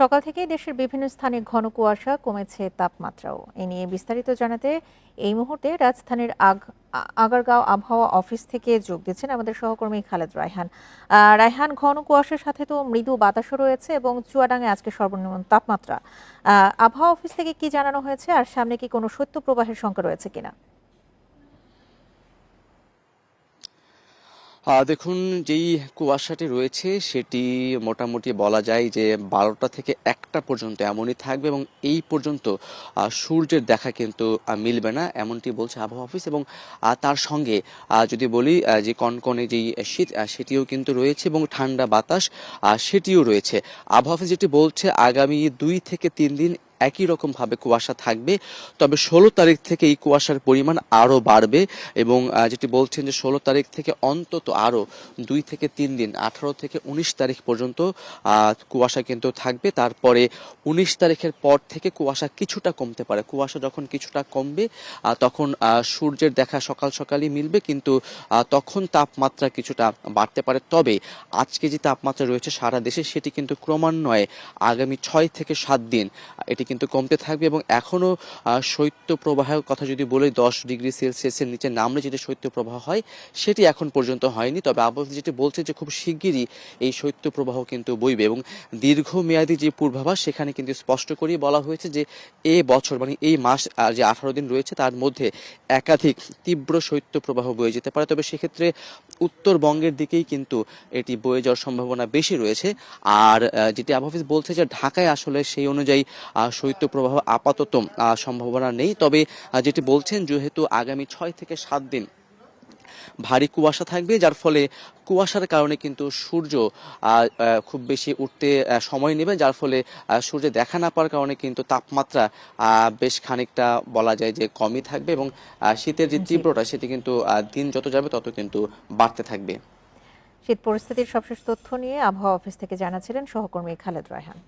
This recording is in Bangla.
সকাল থেকেই দেশের বিভিন্ন স্থানে ঘন কুয়াশা, কমেছে তাপমাত্রাও। এ নিয়ে বিস্তারিত জানাতে এই মুহূর্তে রাজধানীর আগারগাঁও আবহাওয়া অফিস থেকে যোগ দিচ্ছেন আমাদের সহকর্মী খালেদ রায়হান। রায়হান, ঘন কুয়াশার সাথে তো মৃদু বাতাসও রয়েছে এবং চুয়াডাঙ্গায় আজকে সর্বনিম্ন তাপমাত্রা। আবহাওয়া অফিস থেকে কি জানানো হয়েছে, আর সামনে কি কোনো শৈত্যপ্রবাহের শঙ্কা রয়েছে কিনা? দেখুন, যেই কুয়াশাটি রয়েছে সেটি মোটামুটি বলা যায় যে 12টা থেকে 1টা পর্যন্ত এমনই থাকবে এবং এই পর্যন্ত সূর্যের দেখা কিন্তু মিলবে না, এমনটি বলছে আবহাওয়া অফিস। এবং তার সঙ্গে যদি বলি যে কনকনে যেই শীত সেটিও কিন্তু রয়েছে এবং ঠান্ডা বাতাস সেটিও রয়েছে। আবহাওয়া অফিস যেটি বলছে আগামী 2 থেকে 3 দিন একই রকমভাবে কুয়াশা থাকবে, তবে 16 তারিখ থেকে এই কুয়াশার পরিমাণ আরও বাড়বে এবং যেটি বলছেন যে 16 তারিখ থেকে অন্তত আরও 2 থেকে 3 দিন 18 থেকে 19 তারিখ পর্যন্ত কুয়াশা কিন্তু থাকবে। তারপরে 19 তারিখের পর থেকে কুয়াশা কিছুটা কমতে পারে। কুয়াশা যখন কিছুটা কমবে তখন সূর্যের দেখা সকাল সকালই মিলবে, কিন্তু তখন তাপমাত্রা কিছুটা বাড়তে পারে। তবে আজকে যে তাপমাত্রা রয়েছে সারা দেশে সেটি কিন্তু ক্রমান্বয়ে আগামী 6 থেকে 7 দিন এটি কিন্তু কমতে থাকবে এবং এখনও শৈত্যপ্রবাহের কথা যদি বলি 10 ডিগ্রি সেলসিয়াসের নিচে নামলে যেটি শৈত্যপ্রবাহ হয় সেটি এখন পর্যন্ত হয়নি। তবে আবহাওয়া যেটি বলছে যে খুব শিগগিরই এই শৈত্যপ্রবাহ কিন্তু বইবে এবং দীর্ঘমেয়াদী যে পূর্বাভাস সেখানে কিন্তু স্পষ্ট করেই বলা হয়েছে যে এ বছর মানে এই মাস যে 18 দিন রয়েছে তার মধ্যে একাধিক তীব্র শৈত্যপ্রবাহ বয়ে যেতে পারে। তবে সেক্ষেত্রে উত্তরবঙ্গের দিকেই কিন্তু এটি বয়ে যাওয়ার সম্ভাবনা বেশি রয়েছে। আর যেটি আবহাওয়া অফিস বলছে যে ঢাকায় আসলে সেই অনুযায়ী শৈত্যপ্রবাহ আপাতত সম্ভাবনা নেই। তবে যেটি বলছেন যেহেতু আগামী 6 থেকে 7 দিন ভারী কুয়াশা থাকবে, যার ফলে কুয়াশার কারণে কিন্তু সূর্য খুব বেশি উঠতে সময় নেবে, যার ফলে সূর্য দেখা না পাওয়ার কারণে কিন্তু তাপমাত্রা বেশ খানিকটা বলা যায় যে কমই থাকবে এবং শীতের যে জি, তীব্রতা সেটি কিন্তু দিন যত যাবে তত কিন্তু বাড়তে থাকবে। শীত পরিস্থিতির সবশেষ তথ্য নিয়ে আবহাওয়া অফিস থেকে জানাচ্ছিলেন সহকর্মী খালেদ রায়হান।